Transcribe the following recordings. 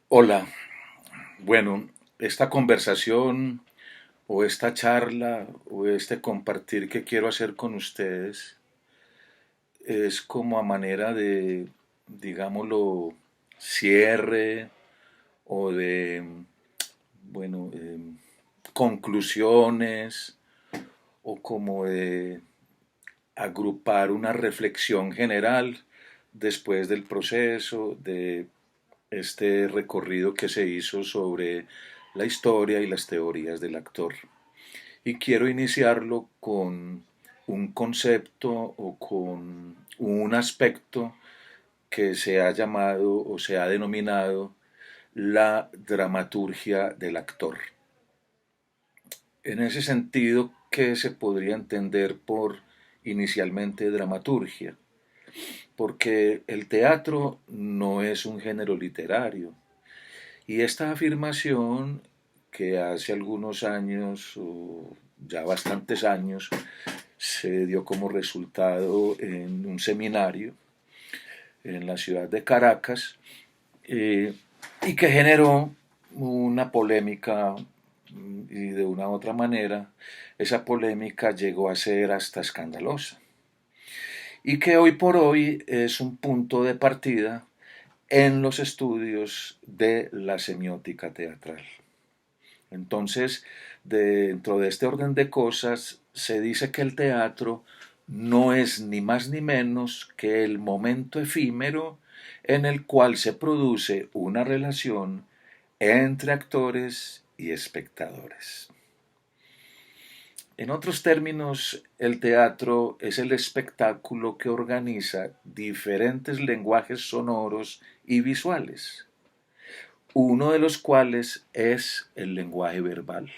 Hola, bueno, esta conversación o esta charla o este compartir que quiero hacer con ustedes es como a manera de, digámoslo, cierre o de, bueno, conclusiones o como de agrupar una reflexión general después del proceso, de este recorrido que se hizo sobre la historia y las teorías del actor. Y quiero iniciarlo con un concepto o con un aspecto que se ha llamado o se ha denominado la dramaturgia del actor. En ese sentido, ¿qué se podría entender por inicialmente dramaturgia? Porque el teatro no es un género literario. Y esta afirmación, que hace algunos años, o ya bastantes años, se dio como resultado en un seminario en la ciudad de Caracas, eh, y que generó una polémica y de una u otra manera esa polémica llegó a ser hasta escandalosa y que hoy por hoy es un punto de partida en los estudios de la semiótica teatral. Entonces, dentro de este orden de cosas, se dice que el teatro no es ni más ni menos que el momento efímero en el cual se produce una relación entre actores y espectadores. En otros términos, el teatro es el espectáculo que organiza diferentes lenguajes sonoros y visuales, uno de los cuales es el lenguaje verbal.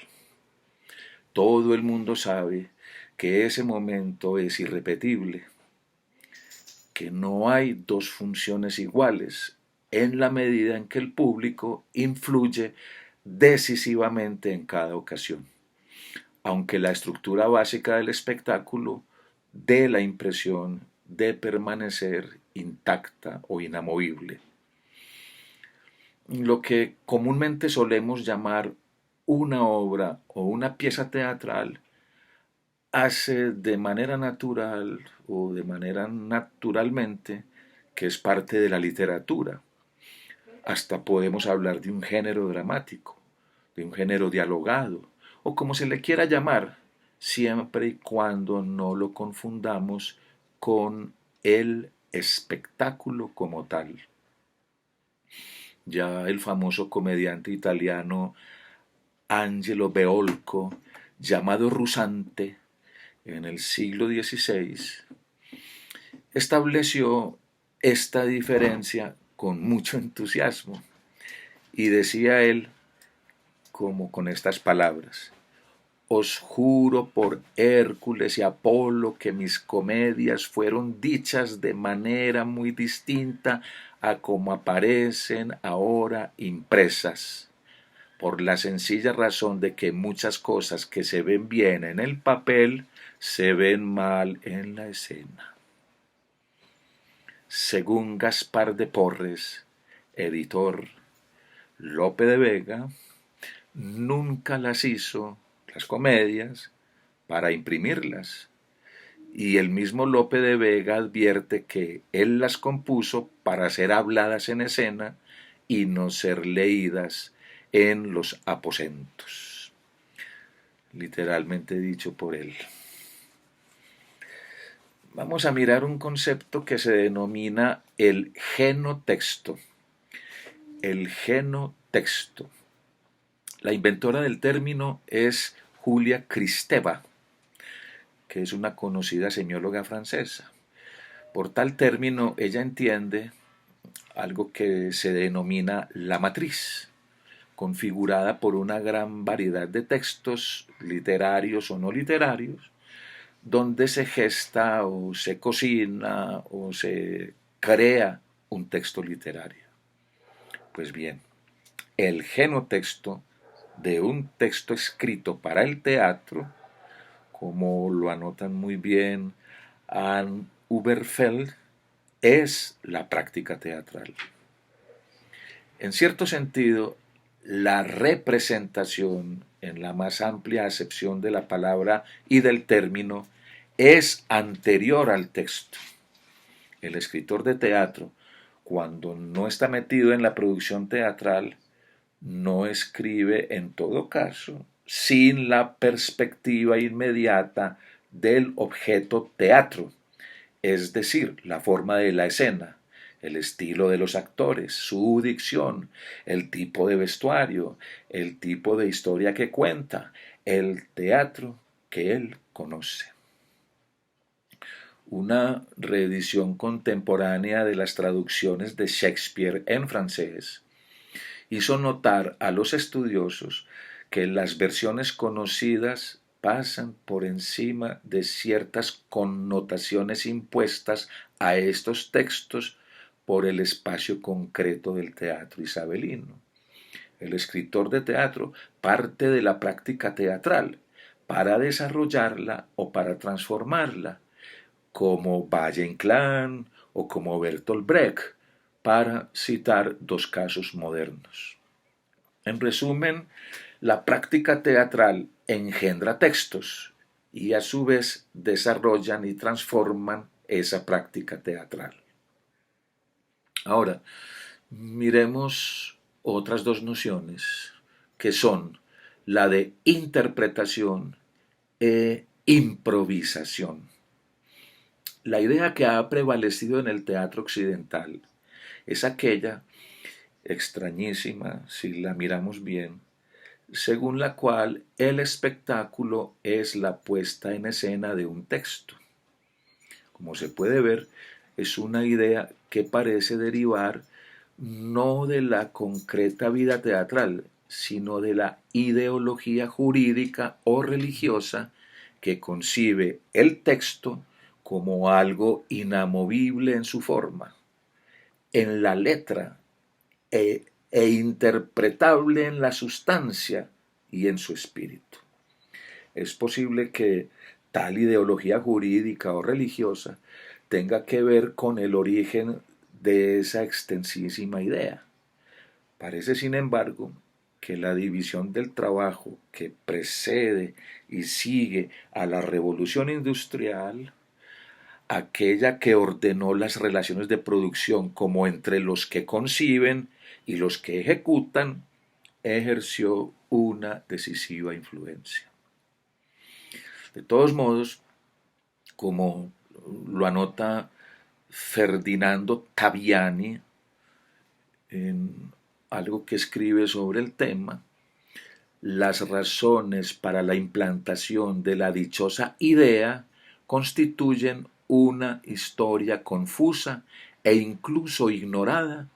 Todo el mundo sabe que ese momento es irrepetible, que no hay dos funciones iguales en la medida en que el público influye decisivamente en cada ocasión, aunque la estructura básica del espectáculo dé la impresión de permanecer intacta o inamovible. Lo que comúnmente solemos llamar una obra o una pieza teatral hace de manera natural o de manera naturalmente que es parte de la literatura. Hasta podemos hablar de un género dramático, de un género dialogado, o como se le quiera llamar, siempre y cuando no lo confundamos con el espectáculo como tal. Ya el famoso comediante italiano Angelo Beolco, llamado Rusante, en el siglo XVI, estableció esta diferencia con mucho entusiasmo y decía él como con estas palabras: os juro por Hércules y Apolo que mis comedias fueron dichas de manera muy distinta a como aparecen ahora impresas, por la sencilla razón de que muchas cosas que se ven bien en el papel se ven mal en la escena. Según Gaspar de Porres, editor, Lope de Vega nunca las hizo, las comedias, para imprimirlas. Y el mismo Lope de Vega advierte que él las compuso para ser habladas en escena y no ser leídas en los aposentos. Literalmente dicho por él. Vamos a mirar un concepto que se denomina el genotexto. El genotexto. La inventora del término es Julia Kristeva, que es una conocida semióloga francesa. Por tal término, ella entiende algo que se denomina la matriz, configurada por una gran variedad de textos, literarios o no literarios, donde se gesta o se cocina o se crea un texto literario. Pues bien, el genotexto de un texto escrito para el teatro, como lo anotan muy bien Anne Uberfeld, es la práctica teatral. En cierto sentido, la representación, en la más amplia acepción de la palabra y del término, es anterior al texto. El escritor de teatro, cuando no está metido en la producción teatral, no escribe en todo caso sin la perspectiva inmediata del objeto teatro, es decir, la forma de la escena, el estilo de los actores, su dicción, el tipo de vestuario, el tipo de historia que cuenta, el teatro que él conoce. Una reedición contemporánea de las traducciones de Shakespeare en francés hizo notar a los estudiosos que las versiones conocidas pasan por encima de ciertas connotaciones impuestas a estos textos por el espacio concreto del teatro isabelino. El escritor de teatro parte de la práctica teatral para desarrollarla o para transformarla, como Valle Inclán o como Bertolt Brecht, para citar dos casos modernos. En resumen, la práctica teatral engendra textos y a su vez desarrollan y transforman esa práctica teatral. Ahora, miremos otras dos nociones que son la de interpretación e improvisación. La idea que ha prevalecido en el teatro occidental es aquella extrañísima, si la miramos bien, según la cual el espectáculo es la puesta en escena de un texto. Como se puede ver, es una idea que parece derivar no de la concreta vida teatral, sino de la ideología jurídica o religiosa que concibe el texto como algo inamovible en su forma, en la letra e interpretable en la sustancia y en su espíritu. Es posible que tal ideología jurídica o religiosa tenga que ver con el origen de esa extensísima idea. Parece, sin embargo, que la división del trabajo que precede y sigue a la revolución industrial, aquella que ordenó las relaciones de producción como entre los que conciben y los que ejecutan, ejerció una decisiva influencia. De todos modos, como lo anota Ferdinando Taviani en algo que escribe sobre el tema, las razones para la implantación de la dichosa idea constituyen una historia confusa e incluso ignorada,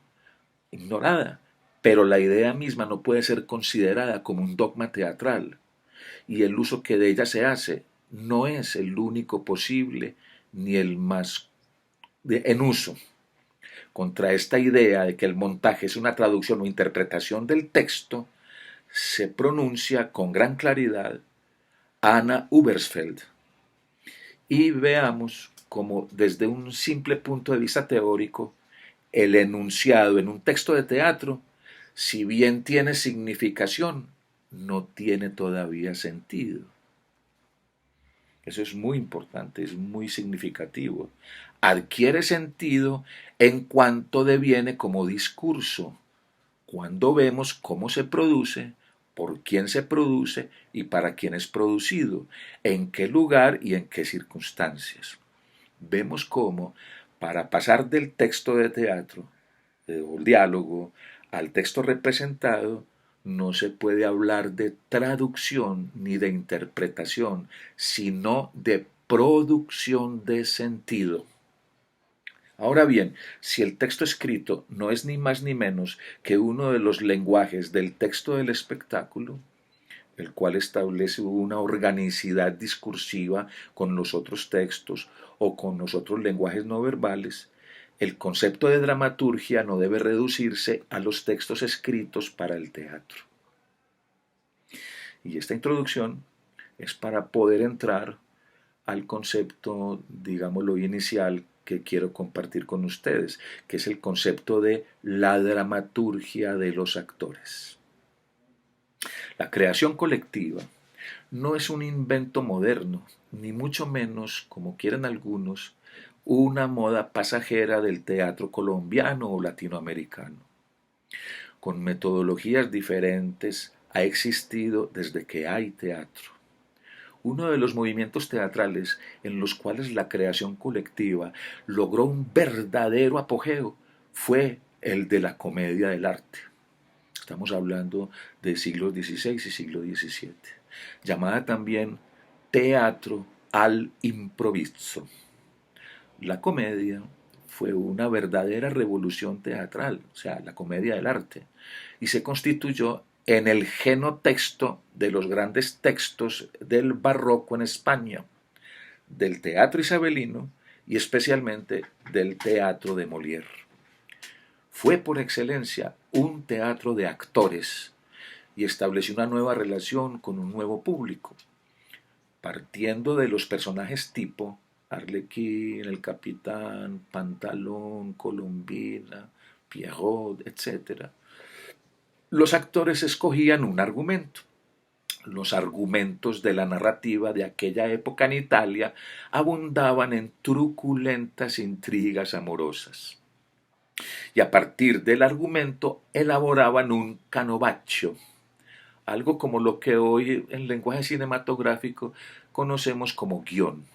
pero la idea misma no puede ser considerada como un dogma teatral, y el uso que de ella se hace no es el único posible ni el más en uso. Contra esta idea de que el montaje es una traducción o interpretación del texto, se pronuncia con gran claridad Anna Ubersfeld. Y veamos cómo desde un simple punto de vista teórico, el enunciado en un texto de teatro, si bien tiene significación, no tiene todavía sentido. Eso es muy importante, es muy significativo. Adquiere sentido en cuanto deviene como discurso, cuando vemos cómo se produce, por quién se produce y para quién es producido, en qué lugar y en qué circunstancias. Vemos cómo, para pasar del texto de teatro, o diálogo, al texto representado, no se puede hablar de traducción ni de interpretación, sino de producción de sentido. Ahora bien, si el texto escrito no es ni más ni menos que uno de los lenguajes del texto del espectáculo, el cual establece una organicidad discursiva con los otros textos o con los otros lenguajes no verbales, el concepto de dramaturgia no debe reducirse a los textos escritos para el teatro. Y esta introducción es para poder entrar al concepto, digámoslo, inicial que quiero compartir con ustedes, que es el concepto de la dramaturgia de los actores. La creación colectiva no es un invento moderno, ni mucho menos, como quieren algunos, una moda pasajera del teatro colombiano o latinoamericano. Con metodologías diferentes ha existido desde que hay teatro. Uno de los movimientos teatrales en los cuales la creación colectiva logró un verdadero apogeo fue el de la comedia del arte. Estamos hablando de siglos XVI y siglo XVII, llamada también teatro al improviso. La comedia fue una verdadera revolución teatral, o sea, la comedia del arte, y se constituyó en el genotexto de los grandes textos del barroco en España, del teatro isabelino y especialmente del teatro de Molière. Fue por excelencia un teatro de actores y estableció una nueva relación con un nuevo público, partiendo de los personajes tipo Arlequín, el Capitán, Pantalón, Colombina, Pierrot, etc. Los actores escogían un argumento. Los argumentos de la narrativa de aquella época en Italia abundaban en truculentas intrigas amorosas. Y a partir del argumento elaboraban un canovaccio, algo como lo que hoy en lenguaje cinematográfico conocemos como guión.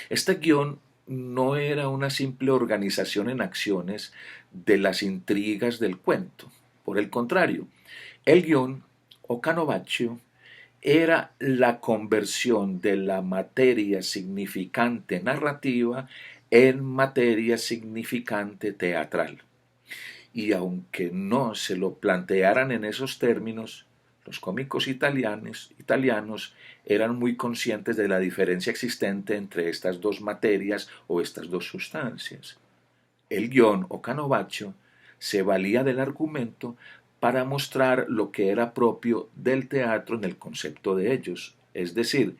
Este guión no era una simple organización en acciones de las intrigas del cuento. Por el contrario, el guión o canovaccio era la conversión de la materia significante narrativa en materia significante teatral. Y aunque no se lo plantearan en esos términos, los cómicos italianos eran muy conscientes de la diferencia existente entre estas dos materias o estas dos sustancias. El guión o canovaccio se valía del argumento para mostrar lo que era propio del teatro en el concepto de ellos, es decir,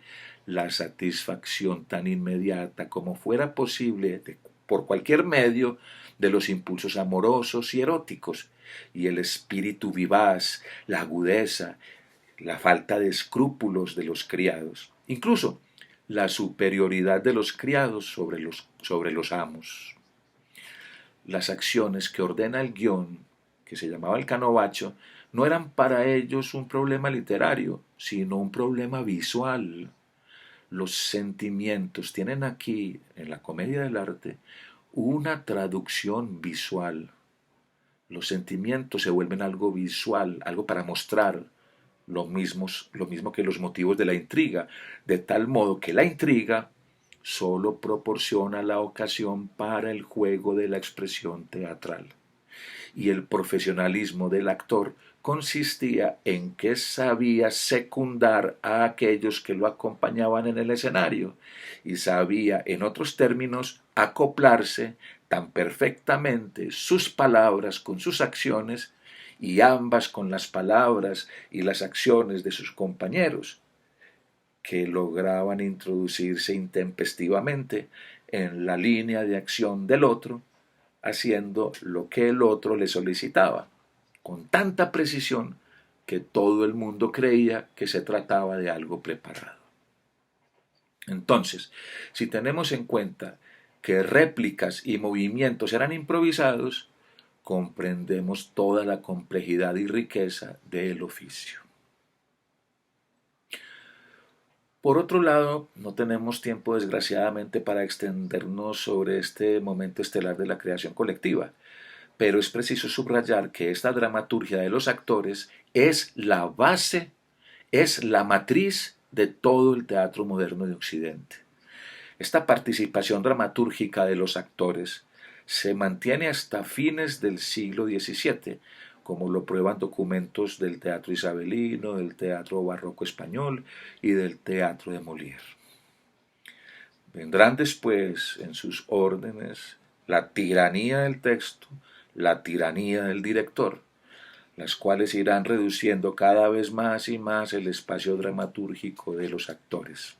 la satisfacción tan inmediata como fuera posible por cualquier medio de los impulsos amorosos y eróticos, y el espíritu vivaz, la agudeza, la falta de escrúpulos de los criados, incluso la superioridad de los criados sobre los amos. Las acciones que ordena el guión, que se llamaba el canovaccio, no eran para ellos un problema literario, sino un problema visual. Los sentimientos tienen aquí, en la comedia del arte, una traducción visual. Los sentimientos se vuelven algo visual, algo para mostrar lo mismo que los motivos de la intriga, de tal modo que la intriga solo proporciona la ocasión para el juego de la expresión teatral. Y el profesionalismo del actor consistía en que sabía secundar a aquellos que lo acompañaban en el escenario y sabía, en otros términos, acoplarse tan perfectamente sus palabras con sus acciones y ambas con las palabras y las acciones de sus compañeros, que lograban introducirse intempestivamente en la línea de acción del otro, haciendo lo que el otro le solicitaba, con tanta precisión que todo el mundo creía que se trataba de algo preparado. Entonces, si tenemos en cuenta que réplicas y movimientos eran improvisados, comprendemos toda la complejidad y riqueza del oficio. Por otro lado, no tenemos tiempo desgraciadamente para extendernos sobre este momento estelar de la creación colectiva, pero es preciso subrayar que esta dramaturgia de los actores es la base, es la matriz de todo el teatro moderno de Occidente. Esta participación dramatúrgica de los actores se mantiene hasta fines del siglo XVII, como lo prueban documentos del teatro isabelino, del teatro barroco español y del teatro de Molière. Vendrán después, en sus órdenes, la tiranía del texto, la tiranía del director, las cuales irán reduciendo cada vez más y más el espacio dramatúrgico de los actores.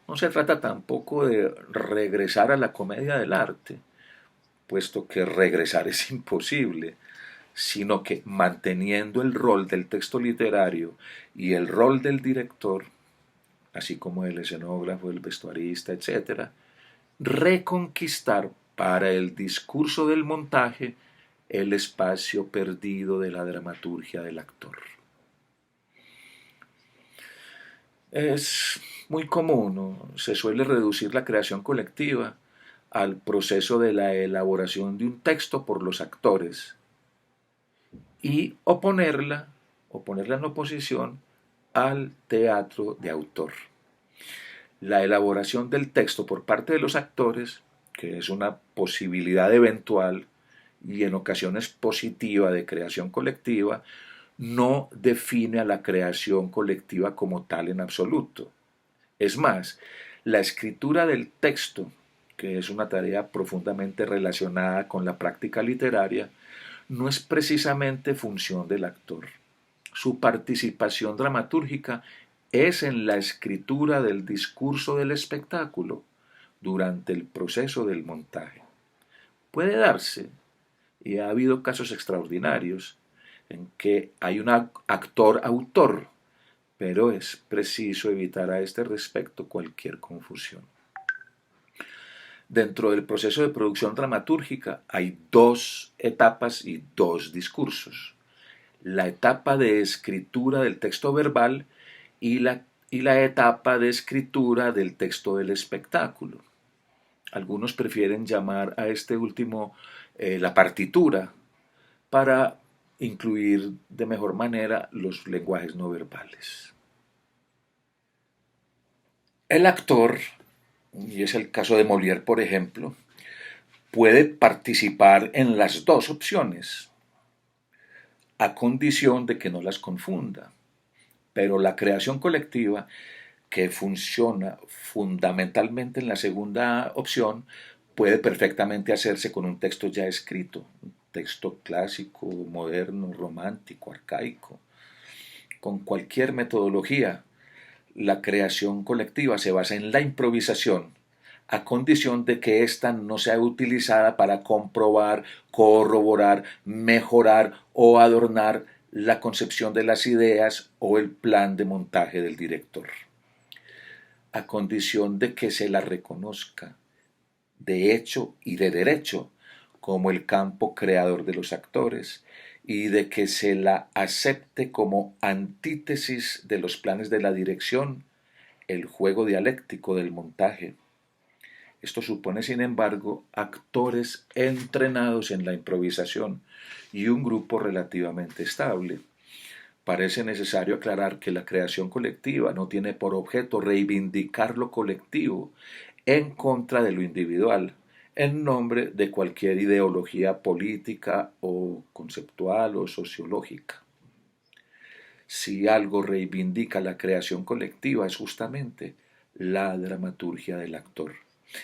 No se trata tampoco de regresar a la comedia del arte, puesto que regresar es imposible, sino que manteniendo el rol del texto literario y el rol del director, así como el escenógrafo, el vestuarista, etc., reconquistar para el discurso del montaje el espacio perdido de la dramaturgia del actor. Es muy común, ¿no? Se suele reducir la creación colectiva al proceso de la elaboración de un texto por los actores y oponerla en oposición al teatro de autor. La elaboración del texto por parte de los actores, que es una posibilidad eventual y en ocasiones positiva de creación colectiva, no define a la creación colectiva como tal en absoluto. Es más, la escritura del texto, que es una tarea profundamente relacionada con la práctica literaria, no es precisamente función del actor. Su participación dramatúrgica es en la escritura del discurso del espectáculo durante el proceso del montaje. Puede darse, y ha habido casos extraordinarios, en que hay un actor-autor, pero es preciso evitar a este respecto cualquier confusión. Dentro del proceso de producción dramatúrgica hay dos etapas y dos discursos. La etapa de escritura del texto verbal y la etapa de escritura del texto del espectáculo. Algunos prefieren llamar a este último la partitura para incluir de mejor manera los lenguajes no verbales. El actor, y es el caso de Molière por ejemplo, puede participar en las dos opciones, a condición de que no las confunda. Pero la creación colectiva, que funciona fundamentalmente en la segunda opción, puede perfectamente hacerse con un texto ya escrito, un texto clásico, moderno, romántico, arcaico. Con cualquier metodología, la creación colectiva se basa en la improvisación, a condición de que ésta no sea utilizada para comprobar, corroborar, mejorar o adornar la concepción de las ideas o el plan de montaje del director, a condición de que se la reconozca de hecho y de derecho como el campo creador de los actores y de que se la acepte como antítesis de los planes de la dirección, el juego dialéctico del montaje. Esto supone, sin embargo, actores entrenados en la improvisación y un grupo relativamente estable. Parece necesario aclarar que la creación colectiva no tiene por objeto reivindicar lo colectivo en contra de lo individual, en nombre de cualquier ideología política o conceptual o sociológica. Si algo reivindica la creación colectiva es justamente la dramaturgia del actor,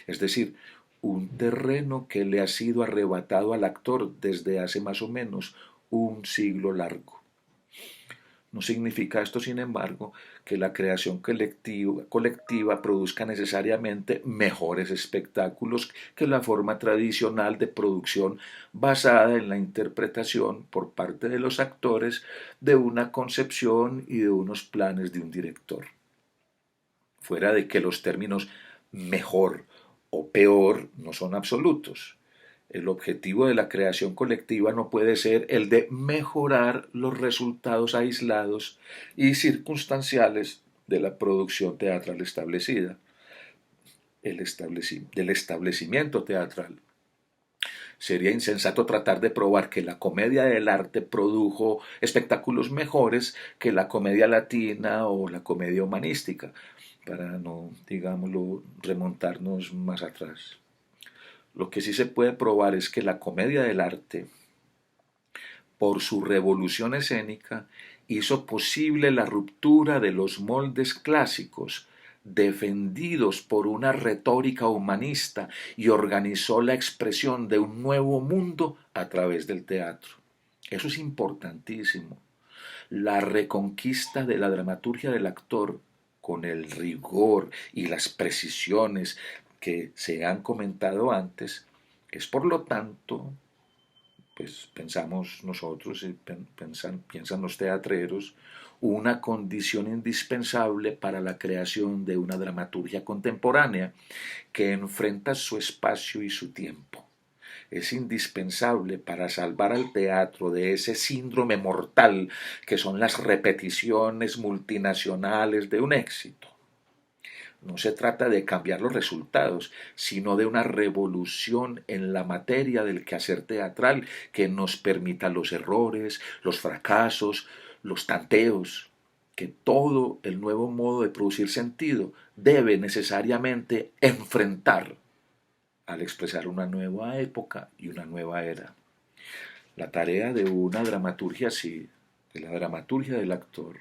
es decir, un terreno que le ha sido arrebatado al actor desde hace más o menos un siglo largo. No significa esto, sin embargo, que la creación colectiva produzca necesariamente mejores espectáculos que la forma tradicional de producción basada en la interpretación por parte de los actores de una concepción y de unos planes de un director. Fuera de que los términos mejor o peor no son absolutos. El objetivo de la creación colectiva no puede ser el de mejorar los resultados aislados y circunstanciales de la producción teatral establecida, del establecimiento teatral. Sería insensato tratar de probar que la comedia del arte produjo espectáculos mejores que la comedia latina o la comedia humanística, para no, digámoslo, remontarnos más atrás. Lo que sí se puede probar es que la comedia del arte, por su revolución escénica, hizo posible la ruptura de los moldes clásicos defendidos por una retórica humanista y organizó la expresión de un nuevo mundo a través del teatro. Eso es importantísimo. La reconquista de la dramaturgia del actor con el rigor y las precisiones que se han comentado antes, es por lo tanto, pues pensamos nosotros y piensan los teatreros, una condición indispensable para la creación de una dramaturgia contemporánea que enfrenta su espacio y su tiempo. Es indispensable para salvar al teatro de ese síndrome mortal que son las repeticiones multinacionales de un éxito. No se trata de cambiar los resultados, sino de una revolución en la materia del quehacer teatral que nos permita los errores, los fracasos, los tanteos, que todo el nuevo modo de producir sentido debe necesariamente enfrentar al expresar una nueva época y una nueva era. La tarea de una dramaturgia así, de la dramaturgia del actor,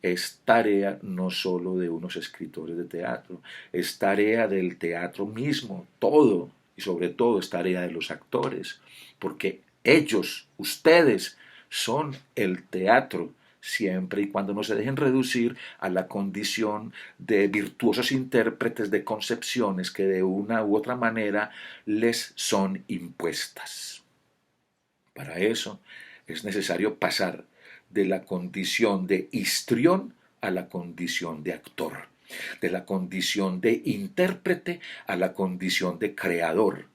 es tarea no solo de unos escritores de teatro, es tarea del teatro mismo, todo y sobre todo es tarea de los actores, porque ellos, ustedes, son el teatro, siempre y cuando no se dejen reducir a la condición de virtuosos intérpretes de concepciones que de una u otra manera les son impuestas. Para eso es necesario pasar de la condición de histrión a la condición de actor, de la condición de intérprete a la condición de creador,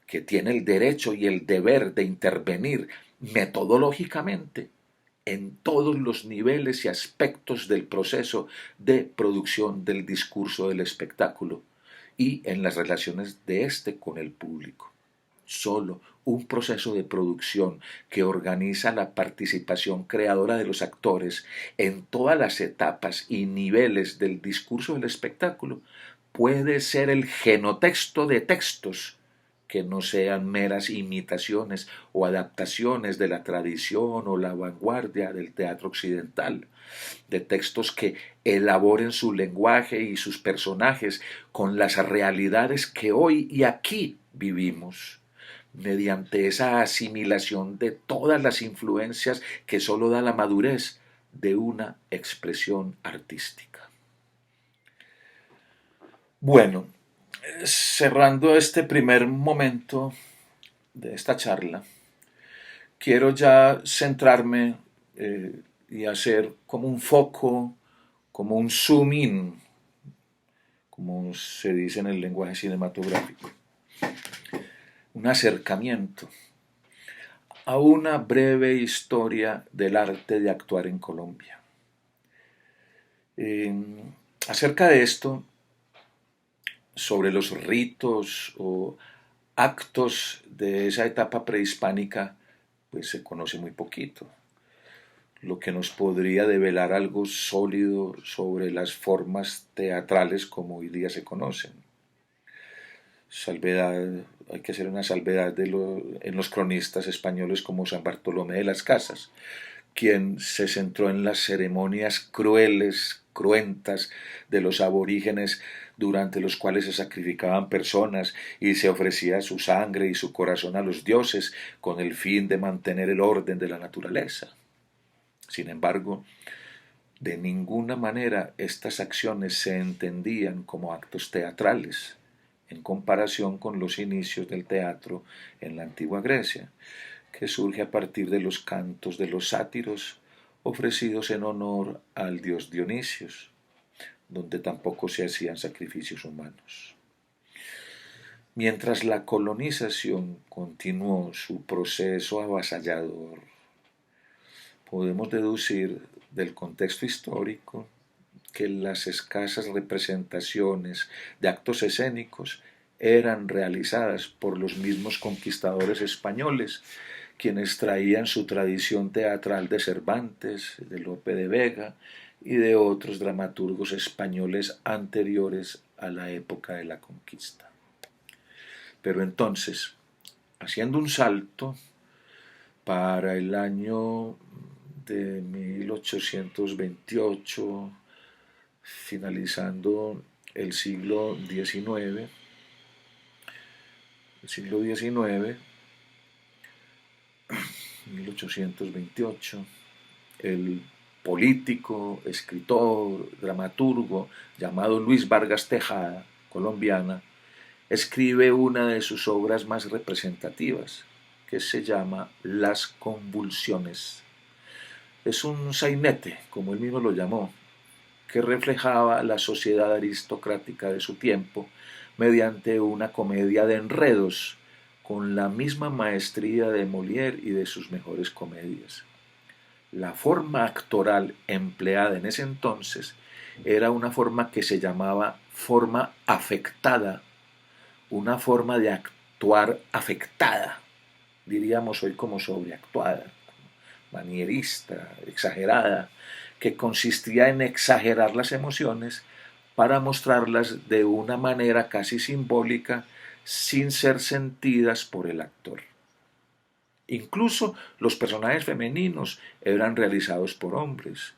que tiene el derecho y el deber de intervenir metodológicamente en todos los niveles y aspectos del proceso de producción del discurso del espectáculo y en las relaciones de éste con el público. Solo un proceso de producción que organiza la participación creadora de los actores en todas las etapas y niveles del discurso del espectáculo puede ser el genotexto de textos que no sean meras imitaciones o adaptaciones de la tradición o la vanguardia del teatro occidental, de textos que elaboren su lenguaje y sus personajes con las realidades que hoy y aquí vivimos, mediante esa asimilación de todas las influencias que sólo da la madurez de una expresión artística. Bueno, cerrando este primer momento de esta charla, quiero ya centrarme y hacer como un foco, como un zoom in, como se dice en el lenguaje cinematográfico, un acercamiento a una breve historia del arte de actuar en Colombia. Eh, Acerca de esto, sobre los ritos o actos de esa etapa prehispánica, pues se conoce muy poquito, lo que nos podría develar algo sólido sobre las formas teatrales como hoy día se conocen. Salvedad, hay que hacer una salvedad en los cronistas españoles como San Bartolomé de las Casas, quien se centró en las ceremonias crueles, cruentas de los aborígenes durante los cuales se sacrificaban personas y se ofrecía su sangre y su corazón a los dioses con el fin de mantener el orden de la naturaleza. Sin embargo, de ninguna manera estas acciones se entendían como actos teatrales, en comparación con los inicios del teatro en la antigua Grecia, que surge a partir de los cantos de los sátiros ofrecidos en honor al dios Dionisios, donde tampoco se hacían sacrificios humanos. Mientras la colonización continuó su proceso avasallador, podemos deducir del contexto histórico que las escasas representaciones de actos escénicos eran realizadas por los mismos conquistadores españoles, quienes traían su tradición teatral de Cervantes, de Lope de Vega y de otros dramaturgos españoles anteriores a la época de la conquista. Pero entonces, haciendo un salto para el año de 1828, finalizando el siglo XIX, el siglo XIX, 1828, el político, escritor, dramaturgo, llamado Luis Vargas Tejada, colombiana, escribe una de sus obras más representativas, que se llama Las convulsiones. Es un sainete, como él mismo lo llamó, que reflejaba la sociedad aristocrática de su tiempo mediante una comedia de enredos, con la misma maestría de Molière y de sus mejores comedias. La forma actoral empleada en ese entonces era una forma que se llamaba forma afectada, una forma de actuar afectada, diríamos hoy como sobreactuada, manierista, exagerada, que consistía en exagerar las emociones para mostrarlas de una manera casi simbólica sin ser sentidas por el actor. Incluso los personajes femeninos eran realizados por hombres,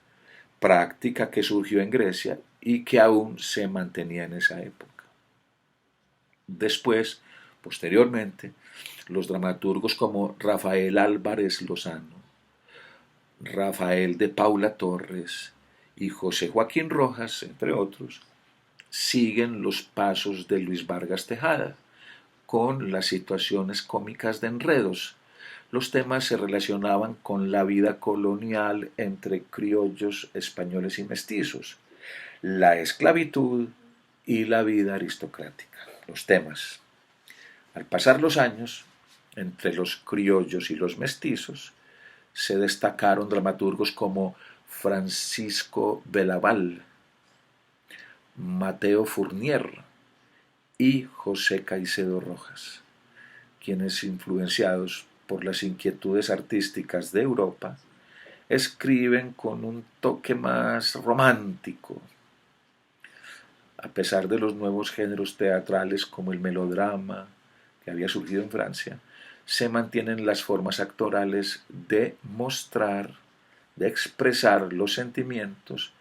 práctica que surgió en Grecia y que aún se mantenía en esa época. Después, posteriormente, los dramaturgos como Rafael Álvarez Lozano, Rafael de Paula Torres y José Joaquín Rojas, entre otros, siguen los pasos de Luis Vargas Tejada, con las situaciones cómicas de enredos. Los temas se relacionaban con la vida colonial entre criollos, españoles y mestizos, la esclavitud y la vida aristocrática. Los temas. Al pasar los años, entre los criollos y los mestizos, se destacaron dramaturgos como Francisco Belaval, Mateo Fournier y José Caicedo Rojas, quienes, influenciados por las inquietudes artísticas de Europa, escriben con un toque más romántico. A pesar de los nuevos géneros teatrales como el melodrama, que había surgido en Francia, se mantienen las formas actorales de mostrar, de expresar los sentimientos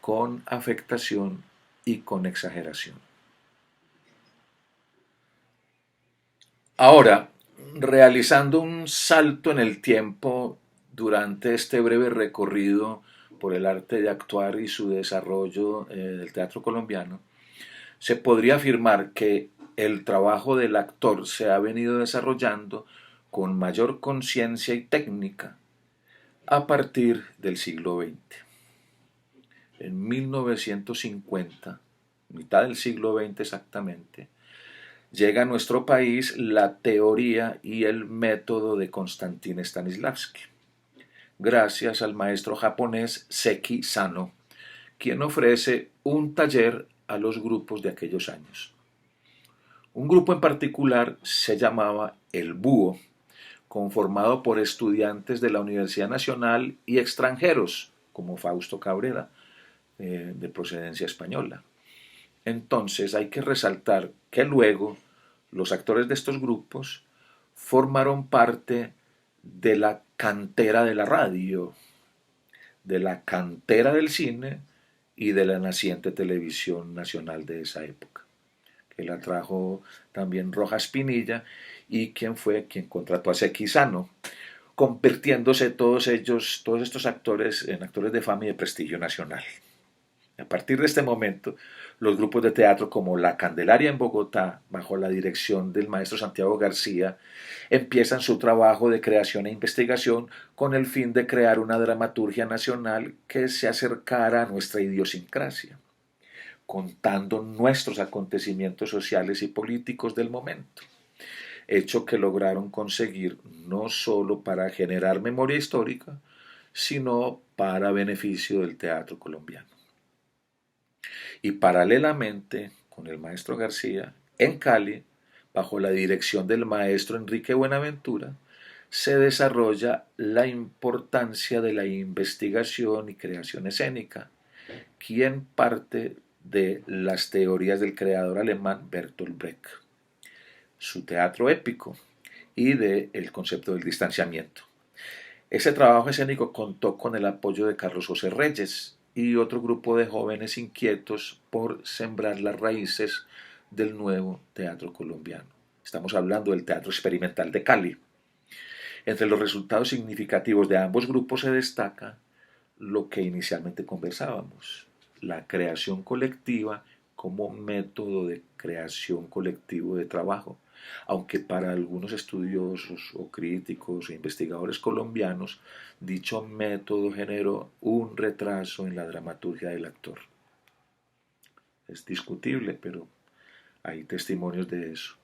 con afectación y con exageración. Ahora, realizando un salto en el tiempo durante este breve recorrido por el arte de actuar y su desarrollo del teatro colombiano, se podría afirmar que el trabajo del actor se ha venido desarrollando con mayor conciencia y técnica a partir del siglo XX. En 1950, mitad del siglo XX exactamente, llega a nuestro país la teoría y el método de Konstantin Stanislavski, gracias al maestro japonés Seki Sano, quien ofrece un taller a los grupos de aquellos años. Un grupo en particular se llamaba El Búho, conformado por estudiantes de la Universidad Nacional y extranjeros, como Fausto Cabrera, de procedencia española. Entonces hay que resaltar que luego los actores de estos grupos formaron parte de la cantera de la radio, de la cantera del cine y de la naciente televisión nacional de esa época, que la trajo también Rojas Pinilla y quien contrató a Sequizano, convirtiéndose todos estos actores en actores de fama y de prestigio nacional. A partir de este momento, los grupos de teatro como La Candelaria en Bogotá, bajo la dirección del maestro Santiago García, empiezan su trabajo de creación e investigación con el fin de crear una dramaturgia nacional que se acercara a nuestra idiosincrasia, contando nuestros acontecimientos sociales y políticos del momento, hecho que lograron conseguir no solo para generar memoria histórica, sino para beneficio del teatro colombiano. Y paralelamente con el maestro García, en Cali, bajo la dirección del maestro Enrique Buenaventura, se desarrolla la importancia de la investigación y creación escénica, quien parte de las teorías del creador alemán Bertolt Brecht, su teatro épico y del concepto del distanciamiento. Ese trabajo escénico contó con el apoyo de Carlos José Reyes y otro grupo de jóvenes inquietos por sembrar las raíces del nuevo teatro colombiano. Estamos hablando del Teatro Experimental de Cali. Entre los resultados significativos de ambos grupos se destaca lo que inicialmente conversábamos, la creación colectiva como método de creación colectivo de trabajo, aunque para algunos estudiosos o críticos e investigadores colombianos dicho método generó un retraso en la dramaturgia del actor. Es discutible, pero hay testimonios de eso.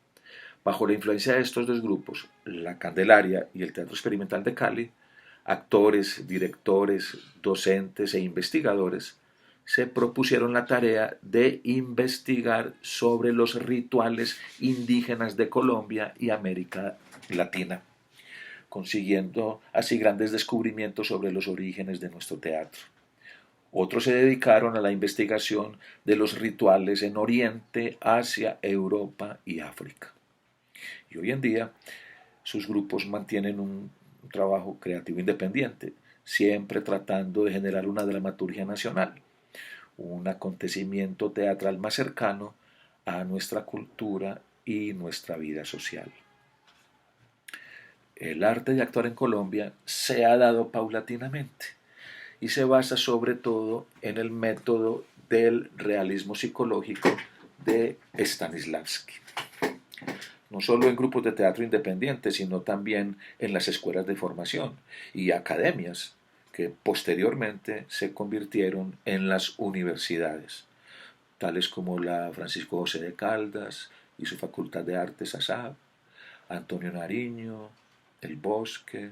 Bajo la influencia de estos dos grupos, la Candelaria y el Teatro Experimental de Cali, actores, directores, docentes e investigadores se propusieron la tarea de investigar sobre los rituales indígenas de Colombia y América Latina, consiguiendo así grandes descubrimientos sobre los orígenes de nuestro teatro. Otros se dedicaron a la investigación de los rituales en Oriente, Asia, Europa y África. Y hoy en día sus grupos mantienen un trabajo creativo independiente, siempre tratando de generar una dramaturgia nacional, un acontecimiento teatral más cercano a nuestra cultura y nuestra vida social. El arte de actuar en Colombia se ha dado paulatinamente y se basa sobre todo en el método del realismo psicológico de Stanislavski. No solo en grupos de teatro independientes, sino también en las escuelas de formación y academias que posteriormente se convirtieron en las universidades, tales como la Francisco José de Caldas y su Facultad de Artes ASAP, Antonio Nariño, El Bosque,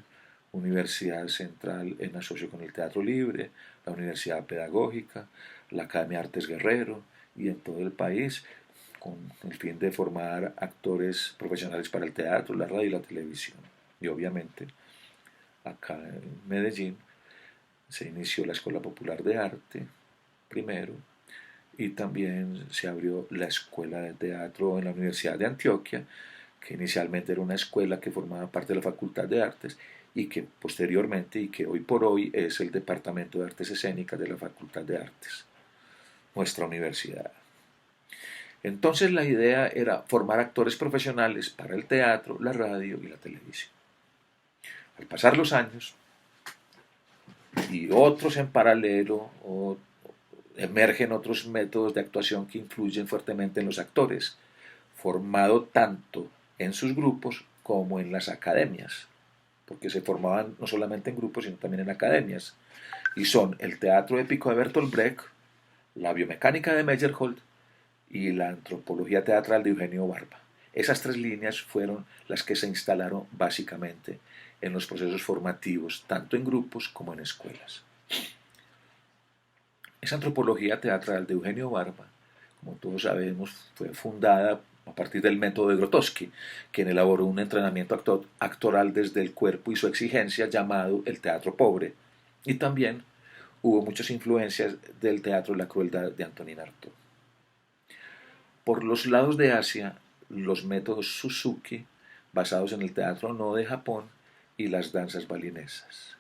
Universidad Central en asocio con el Teatro Libre, la Universidad Pedagógica, la Academia Artes Guerrero y en todo el país, con el fin de formar actores profesionales para el teatro, la radio y la televisión. Y obviamente, acá en Medellín se inició la Escuela Popular de Arte primero y también se abrió la Escuela de Teatro en la Universidad de Antioquia, que inicialmente era una escuela que formaba parte de la Facultad de Artes y que posteriormente y que hoy por hoy es el Departamento de Artes Escénicas de la Facultad de Artes, nuestra universidad. Entonces la idea era formar actores profesionales para el teatro, la radio y la televisión. Al pasar los años y otros en paralelo, emergen otros métodos de actuación que influyen fuertemente en los actores, formado tanto en sus grupos como en las academias, porque se formaban no solamente en grupos, sino también en academias, y son el teatro épico de Bertolt Brecht, la biomecánica de Meyerhold y la antropología teatral de Eugenio Barba. Esas tres líneas fueron las que se instalaron básicamente en los procesos formativos, tanto en grupos como en escuelas. Esa antropología teatral de Eugenio Barba, como todos sabemos, fue fundada a partir del método de Grotowski, quien elaboró un entrenamiento actoral desde el cuerpo y su exigencia llamado el teatro pobre. Y también hubo muchas influencias del teatro de la crueldad de Antonin Artaud. Por los lados de Asia, los métodos Suzuki, basados en el teatro no de Japón y las danzas balinesas.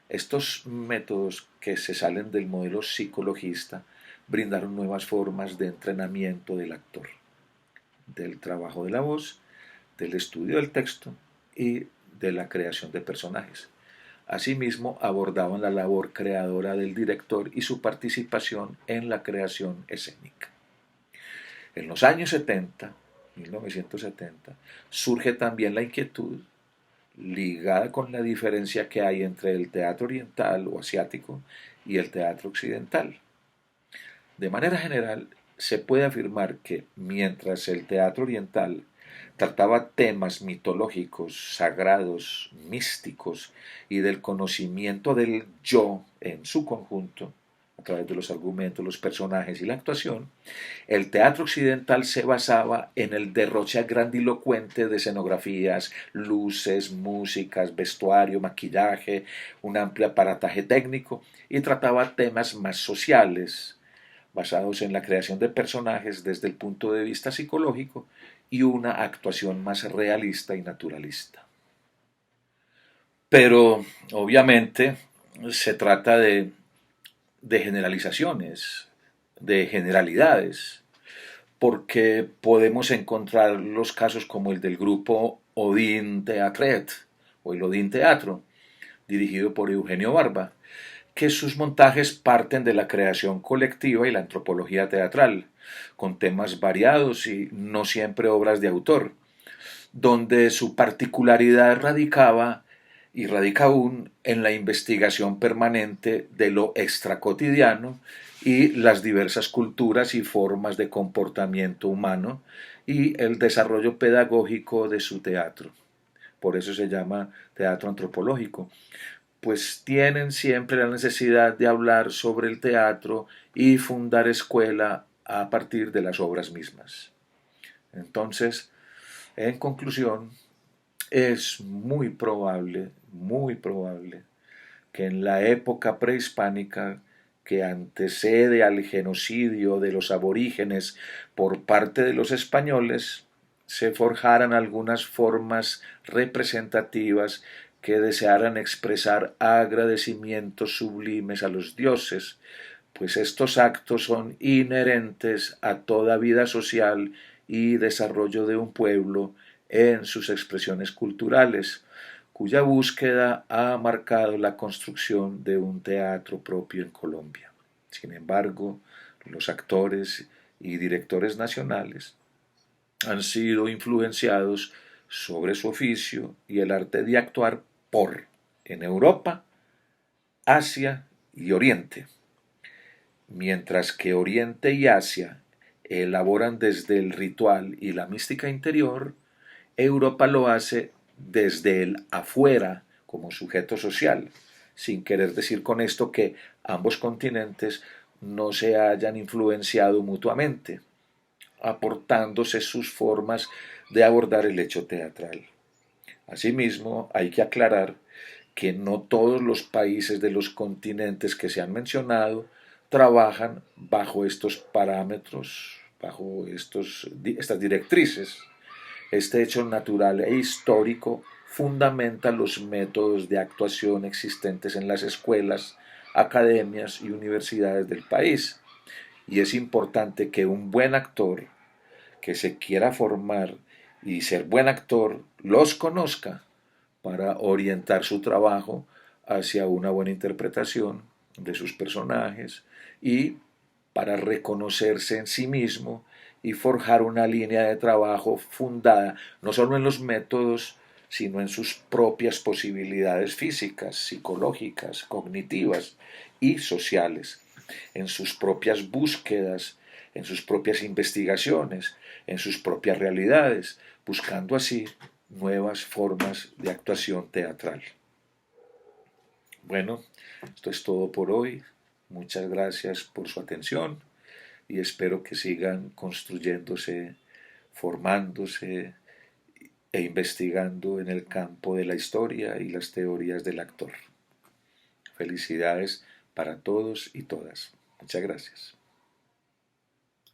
Estos métodos que se salen del modelo psicologista brindaron nuevas formas de entrenamiento del actor, del trabajo de la voz, del estudio del texto y de la creación de personajes. Asimismo, abordaban la labor creadora del director y su participación en la creación escénica. En los años 70, 1970, surge también la inquietud ligada con la diferencia que hay entre el teatro oriental o asiático y el teatro occidental. De manera general, se puede afirmar que mientras el teatro oriental trataba temas mitológicos, sagrados, místicos y del conocimiento del yo en su conjunto, a través de los argumentos, los personajes y la actuación, el teatro occidental se basaba en el derroche grandilocuente de escenografías, luces, músicas, vestuario, maquillaje, un amplio aparataje técnico y trataba temas más sociales, basados en la creación de personajes desde el punto de vista psicológico y una actuación más realista y naturalista. Pero obviamente se trata de generalizaciones, de generalidades, porque podemos encontrar los casos como el del grupo Odin Teatret o el Odin Teatro, dirigido por Eugenio Barba, que sus montajes parten de la creación colectiva y la antropología teatral, con temas variados y no siempre obras de autor, donde su particularidad radicaba y radica aún en la investigación permanente de lo extracotidiano y las diversas culturas y formas de comportamiento humano y el desarrollo pedagógico de su teatro. Por eso se llama teatro antropológico, pues tienen siempre la necesidad de hablar sobre el teatro y fundar escuela a partir de las obras mismas. Entonces, en conclusión, es muy probable que en la época prehispánica que antecede al genocidio de los aborígenes por parte de los españoles, se forjaran algunas formas representativas que desearan expresar agradecimientos sublimes a los dioses, pues estos actos son inherentes a toda vida social y desarrollo de un pueblo en sus expresiones culturales, cuya búsqueda ha marcado la construcción de un teatro propio en Colombia. Sin embargo, los actores y directores nacionales han sido influenciados sobre su oficio y el arte de actuar en Europa, Asia y Oriente, mientras que Oriente y Asia elaboran desde el ritual y la mística interior, Europa lo hace desde el afuera como sujeto social, sin querer decir con esto que ambos continentes no se hayan influenciado mutuamente, aportándose sus formas de abordar el hecho teatral. Asimismo, hay que aclarar que no todos los países de los continentes que se han mencionado trabajan bajo estos parámetros, bajo estas directrices. Este hecho natural e histórico fundamenta los métodos de actuación existentes en las escuelas, academias y universidades del país. Y es importante que un buen actor que se quiera formar y ser buen actor los conozca para orientar su trabajo hacia una buena interpretación de sus personajes y para reconocerse en sí mismo y forjar una línea de trabajo fundada no solo en los métodos, sino en sus propias posibilidades físicas, psicológicas, cognitivas y sociales, en sus propias búsquedas, en sus propias investigaciones, en sus propias realidades, buscando así nuevas formas de actuación teatral. Bueno, esto es todo por hoy. Muchas gracias por su atención y espero que sigan construyéndose, formándose e investigando en el campo de la historia y las teorías del actor. Felicidades para todos y todas. Muchas gracias.